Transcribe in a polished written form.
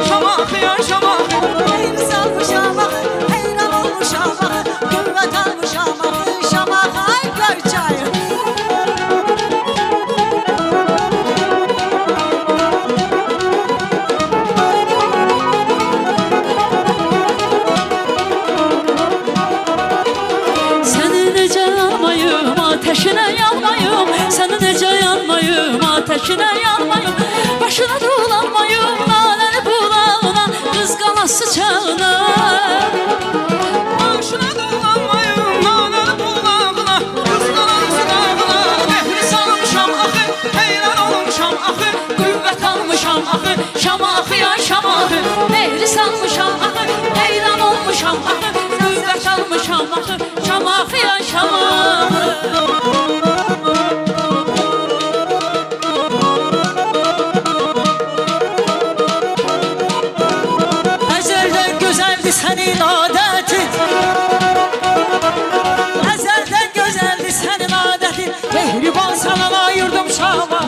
Şama akıyor şama. Meyli salmış şama, heyran olmuş şama, kuvvet almış şama, şama hay görçay. Seni nece yanmayım, ateşine yanmayım. Seni nece yanmayım, ateşine yanmayım. Başına dolanmayım, naneni bulağına, kızganası çağına. Başına dolanmayım, nananı bulağına, kızganası dağına. Mehri salmışam axı, heyran olmuşam axı, Qüvvət almışam axı, şama axıyan şama axı. Mehri salmışam axı, heyran olmuşam axı. Qüvvət almışam axı, şama axıyan şama axı. Ezelden güzeldi senin adetin, ezelden güzeldi senin adetin. Mehriban sana ayırdım şama,